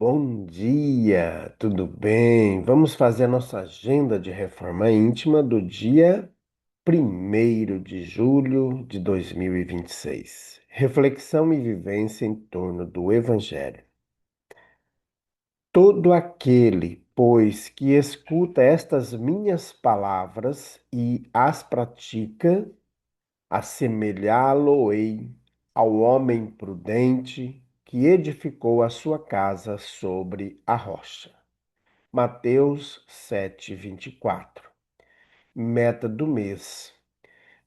Bom dia, tudo bem? Vamos fazer a nossa agenda de reforma íntima do dia 1º de julho de 2026. Reflexão e vivência em torno do Evangelho. Todo aquele, pois, que escuta estas minhas palavras e as pratica, assemelhá-lo-ei ao homem prudente que edificou a sua casa sobre a rocha. Mateus 7:24. Meta do mês: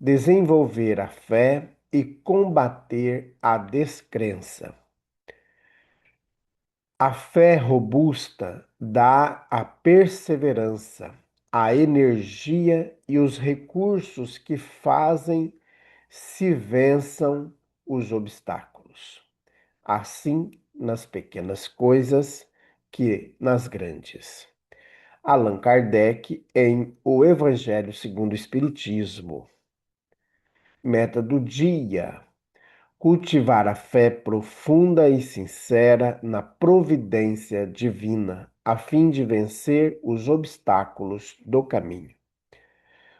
desenvolver a fé e combater a descrença. A fé robusta dá a perseverança, a energia e os recursos que fazem se vençam os obstáculos. Assim nas pequenas coisas que nas grandes. Allan Kardec em O Evangelho segundo o Espiritismo. Meta do dia: cultivar a fé profunda e sincera na providência divina, a fim de vencer os obstáculos do caminho.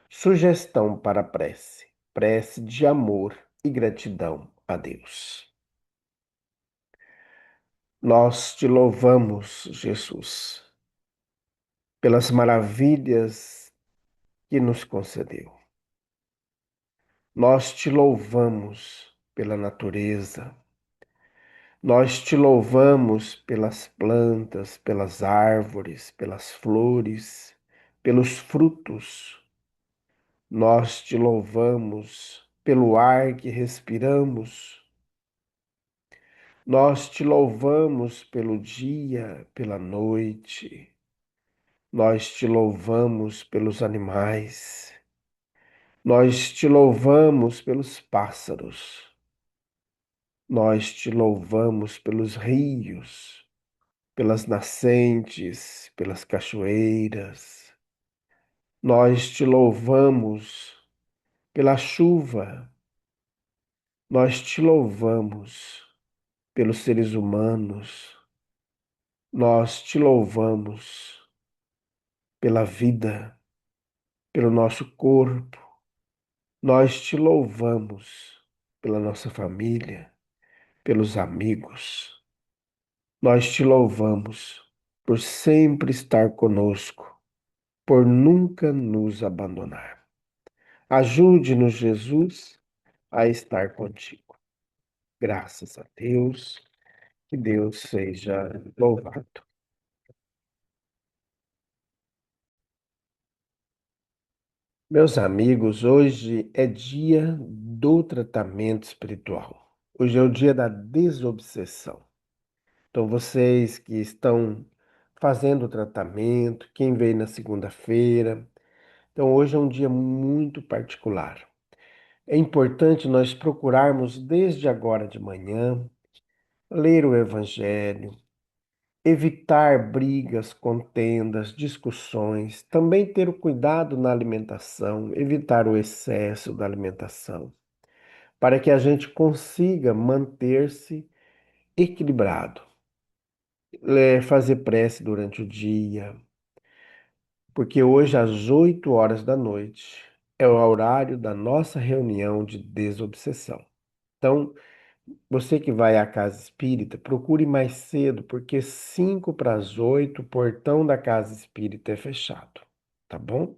Sugestão para a prece: prece de amor e gratidão a Deus. Nós te louvamos, Jesus, pelas maravilhas que nos concedeu. Nós te louvamos pela natureza, nós te louvamos pelas plantas, pelas árvores, pelas flores, pelos frutos. Nós te louvamos pelo ar que respiramos. Nós te louvamos pelo dia, pela noite. Nós te louvamos pelos animais. Nós te louvamos pelos pássaros. Nós te louvamos pelos rios, pelas nascentes, pelas cachoeiras. Nós te louvamos pela chuva. Nós te louvamos pelos seres humanos. Nós te louvamos pela vida, pelo nosso corpo. Nós te louvamos pela nossa família, pelos amigos. Nós te louvamos por sempre estar conosco, por nunca nos abandonar. Ajude-nos, Jesus, a estar contigo. Graças a Deus, que Deus seja louvado. Meus amigos, hoje é dia do tratamento espiritual. Hoje é o dia da desobsessão. Então, vocês que estão fazendo o tratamento, quem veio na segunda-feira, então hoje é um dia muito particular. É importante nós procurarmos desde agora de manhã ler o Evangelho, evitar brigas, contendas, discussões, também ter o cuidado na alimentação, evitar o excesso da alimentação, para que a gente consiga manter-se equilibrado. Fazer prece durante o dia, porque hoje às 8 horas da noite é o horário da nossa reunião de desobsessão. Então, você que vai à casa espírita, procure mais cedo, porque 5 para as 8 o portão da casa espírita é fechado, tá bom?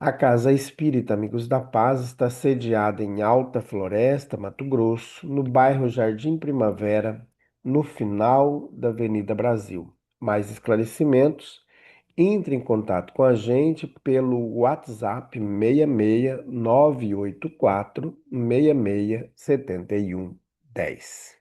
A Casa Espírita Amigos da Paz está sediada em Alta Floresta, Mato Grosso, no bairro Jardim Primavera, no final da Avenida Brasil. Mais esclarecimentos, entre em contato com a gente pelo WhatsApp 66 984 66 7110.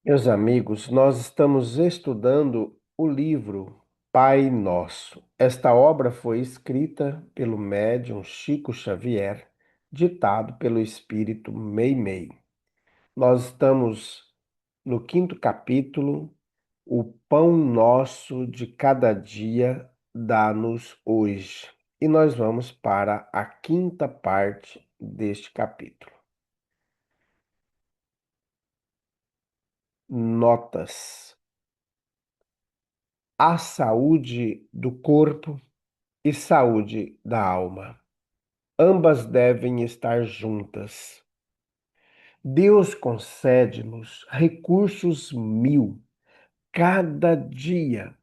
Meus amigos, nós estamos estudando o livro Pai Nosso. Esta obra foi escrita pelo médium Chico Xavier, ditado pelo espírito Meimei. Nós estamos no quinto capítulo, O pão nosso de cada dia dá-nos hoje. E nós vamos para a quinta parte deste capítulo. notas: a saúde do corpo e saúde da alma. Ambas devem estar juntas. Deus concede-nos recursos mil cada dia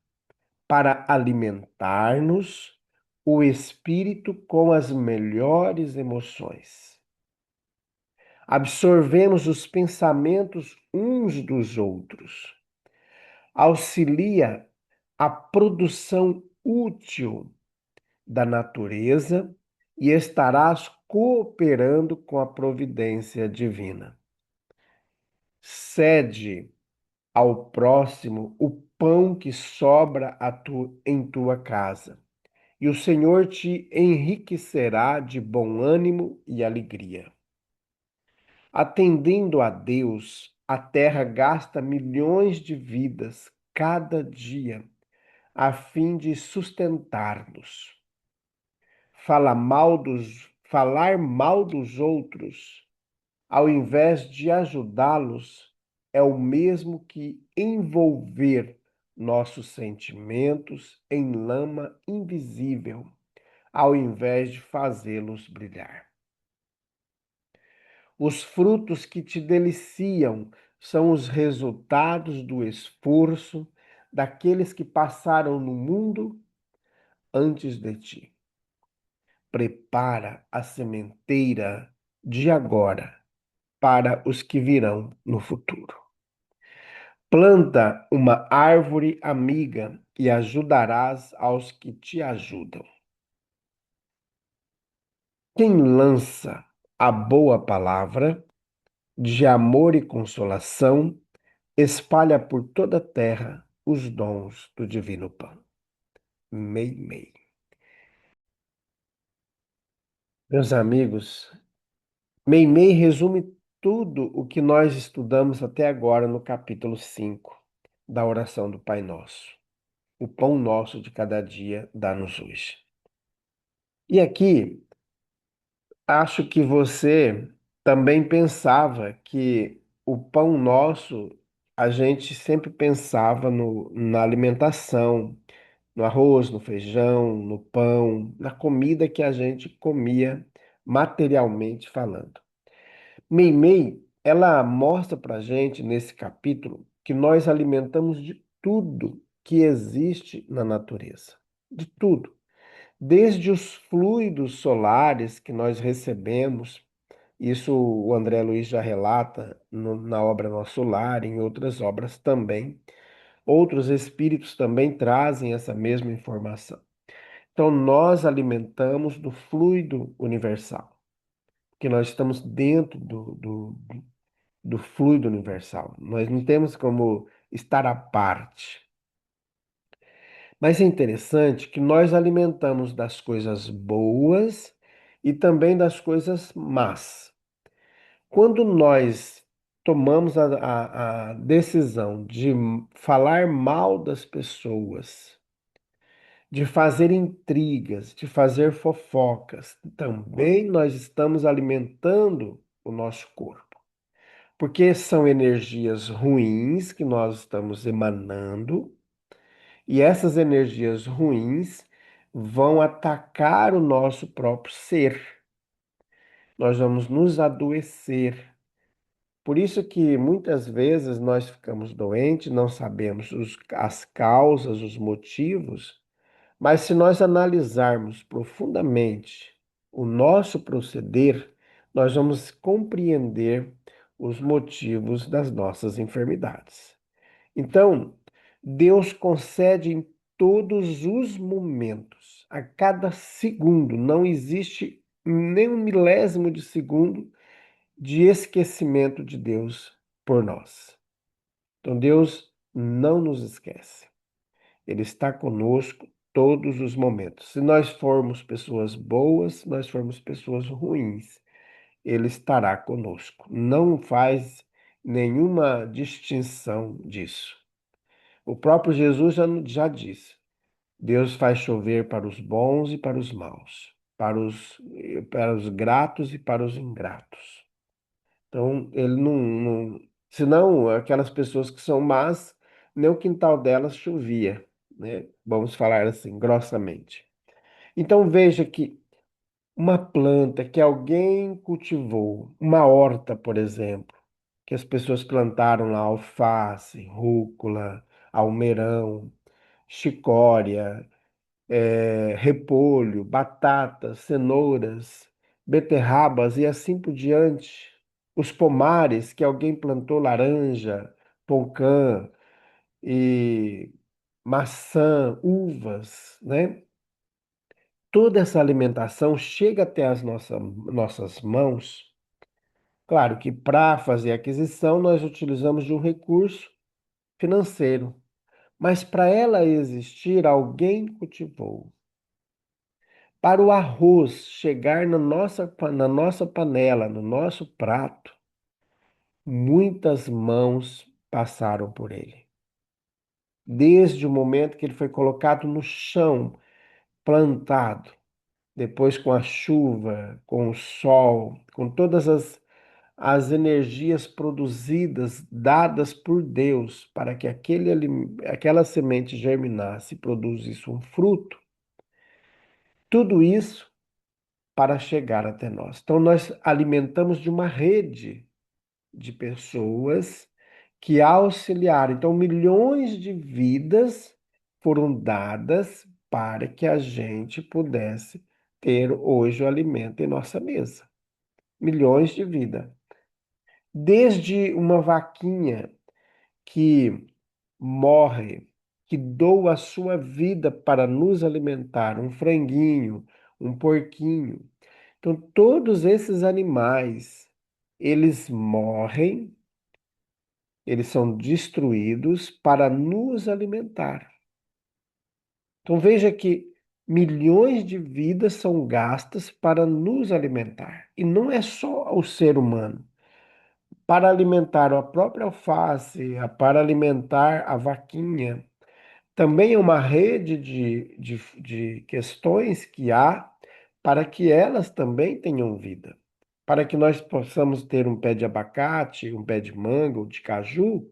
para alimentar-nos o espírito com as melhores emoções. Absorvemos os pensamentos uns dos outros. Auxilia a produção útil da natureza e estarás cooperando com a providência divina. Cede ao próximo o pão que sobra em tua casa, e o Senhor te enriquecerá de bom ânimo e alegria. Atendendo a Deus, a terra gasta milhões de vidas cada dia a fim de sustentar-nos. Falar mal dos outros, ao invés de ajudá-los, é o mesmo que envolver nossos sentimentos em lama invisível, ao invés de fazê-los brilhar. Os frutos que te deliciam são os resultados do esforço daqueles que passaram no mundo antes de ti. Prepara a sementeira de agora para os que virão no futuro. Planta uma árvore amiga e ajudarás aos que te ajudam. Quem lança a boa palavra de amor e consolação espalha por toda a terra os dons do divino pão. Meimei. Meus amigos, Meimei resume tudo o que nós estudamos até agora no capítulo 5 da oração do Pai Nosso. O pão nosso de cada dia dá-nos hoje. E aqui, acho que você também pensava que o pão nosso, a gente sempre pensava na alimentação, no arroz, no feijão, no pão, na comida que a gente comia materialmente falando. Meimei, ela mostra para gente nesse capítulo que nós alimentamos de tudo que existe na natureza, de tudo, desde os fluidos solares que nós recebemos. Isso o André Luiz já relata na obra Nosso Lar, em outras obras também. Outros espíritos também trazem essa mesma informação. Então, nós alimentamos do fluido universal, que nós estamos dentro do fluido universal. Nós não temos como estar à parte. Mas é interessante que nós alimentamos das coisas boas e também das coisas más. Quando nós tomamos a decisão de falar mal das pessoas, de fazer intrigas, de fazer fofocas, também nós estamos alimentando o nosso corpo. Porque são energias ruins que nós estamos emanando, e essas energias ruins vão atacar o nosso próprio ser. Nós vamos nos adoecer. Por isso que muitas vezes nós ficamos doentes, não sabemos as causas, os motivos, mas se nós analisarmos profundamente o nosso proceder, nós vamos compreender os motivos das nossas enfermidades. Então, Deus concede em todos os momentos, a cada segundo, não existe nem um milésimo de segundo de esquecimento de Deus por nós. Então, Deus não nos esquece. Ele está conosco todos os momentos. Se nós formos pessoas boas, se nós formos pessoas ruins, Ele estará conosco. Não faz nenhuma distinção disso. O próprio Jesus já disse: Deus faz chover para os bons e para os maus, para os gratos e para os ingratos. Então, ele Senão, aquelas pessoas que são más, nem o quintal delas chovia, né? Vamos falar assim, grossamente. Então veja que uma planta que alguém cultivou, uma horta, por exemplo, que as pessoas plantaram lá alface, rúcula, almeirão, chicória, repolho, batatas, cenouras, beterrabas e assim por diante. Os pomares que alguém plantou laranja, poncã e maçã, uvas, né? Toda essa alimentação chega até as nossas mãos. Claro que para fazer a aquisição nós utilizamos de um recurso financeiro, mas para ela existir, alguém cultivou. Para o arroz chegar na nossa panela, no nosso prato, muitas mãos passaram por ele. Desde o momento que ele foi colocado no chão, plantado, depois com a chuva, com o sol, com todas as energias produzidas, dadas por Deus, para que aquela semente germinasse e produzisse um fruto, tudo isso para chegar até nós. Então, nós alimentamos de uma rede de pessoas que auxiliaram. Então, milhões de vidas foram dadas para que a gente pudesse ter hoje o alimento em nossa mesa. Milhões de vidas. Desde uma vaquinha que morre, que doa a sua vida para nos alimentar, um franguinho, um porquinho. Então, todos esses animais, eles morrem, eles são destruídos para nos alimentar. Então, veja que milhões de vidas são gastas para nos alimentar. E não é só o ser humano. Para alimentar a própria alface, para alimentar a vaquinha, também é uma rede de questões que há para que elas também tenham vida. Para que nós possamos ter um pé de abacate, um pé de manga ou de caju,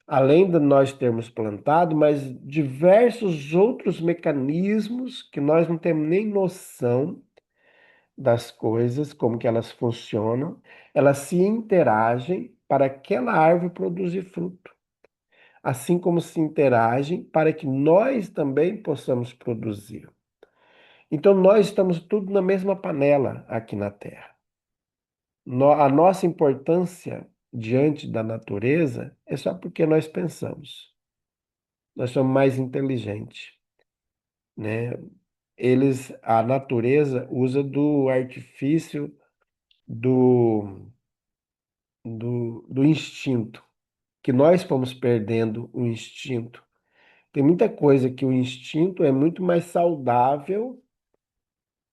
além de nós termos plantado, mas diversos outros mecanismos que nós não temos nem noção das coisas, como que elas funcionam, elas se interagem para aquela árvore produzir fruto, assim como se interagem para que nós também possamos produzir. Então nós estamos tudo na mesma panela aqui na Terra. A nossa importância diante da natureza é só porque nós pensamos. Nós somos mais inteligentes, né? A natureza usa do artifício do, do instinto, que nós fomos perdendo o instinto. Tem muita coisa que o instinto é muito mais saudável,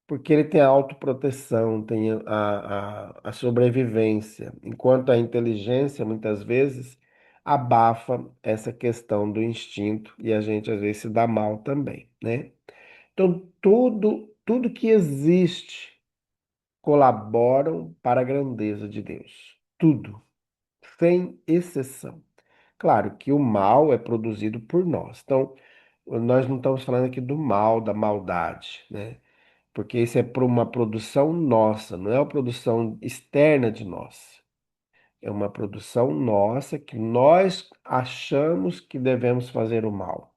porque ele tem a autoproteção, tem a sobrevivência, enquanto a inteligência, muitas vezes, abafa essa questão do instinto e a gente, às vezes, se dá mal também, né? Então, tudo que existe colaboram para a grandeza de Deus. Tudo, sem exceção. Claro que o mal é produzido por nós. Então, nós não estamos falando aqui do mal, da maldade, né? Porque isso é por uma produção nossa, não é uma produção externa de nós. É uma produção nossa que nós achamos que devemos fazer o mal.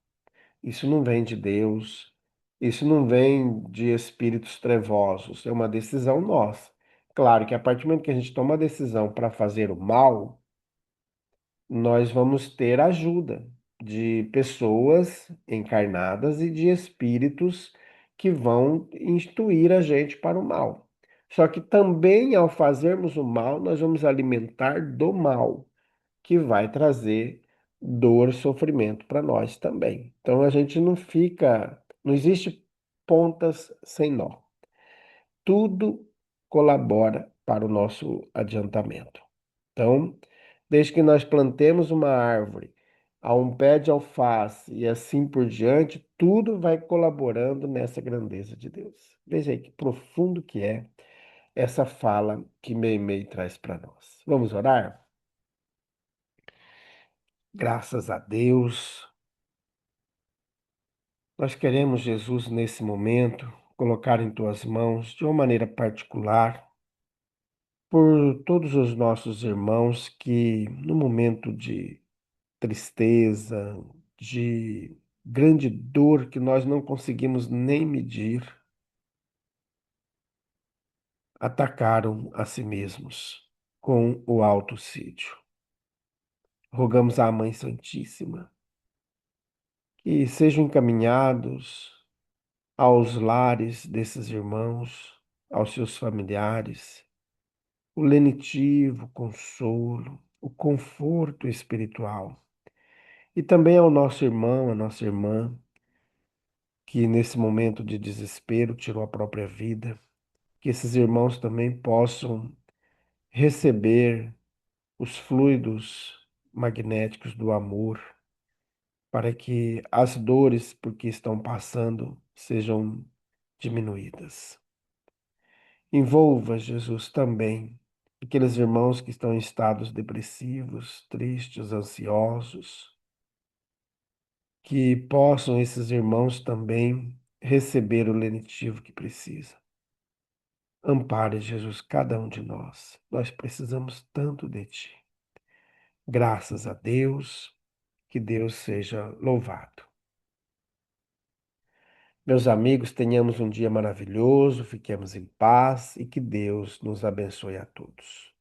Isso não vem de Deus, isso não vem de espíritos trevosos, é uma decisão nossa. Claro que a partir do momento que a gente toma a decisão para fazer o mal, nós vamos ter ajuda de pessoas encarnadas e de espíritos que vão instruir a gente para o mal. Só que também ao fazermos o mal, nós vamos alimentar do mal, que vai trazer dor, sofrimento para nós também. Então a gente não fica, não existe pontas sem nó. Tudo colabora para o nosso adiantamento. Então, desde que nós plantemos uma árvore, a um pé de alface e assim por diante, tudo vai colaborando nessa grandeza de Deus. Veja aí que profundo que é essa fala que Meimei traz para nós. Vamos orar? Graças a Deus. Nós queremos, Jesus, nesse momento, colocar em tuas mãos, de uma maneira particular, por todos os nossos irmãos que, no momento de tristeza, de grande dor que nós não conseguimos nem medir, atacaram a si mesmos com o autocídio. Rogamos à Mãe Santíssima que sejam encaminhados aos lares desses irmãos, aos seus familiares, o lenitivo, o consolo, o conforto espiritual. E também ao nosso irmão, à nossa irmã, que nesse momento de desespero tirou a própria vida, que esses irmãos também possam receber os fluidos magnéticos do amor, para que as dores por que estão passando sejam diminuídas. Envolva, Jesus, também aqueles irmãos que estão em estados depressivos, tristes, ansiosos, que possam esses irmãos também receber o lenitivo que precisa. Ampare, Jesus, cada um de nós. Nós precisamos tanto de Ti. Graças a Deus, que Deus seja louvado. Meus amigos, tenhamos um dia maravilhoso, fiquemos em paz e que Deus nos abençoe a todos.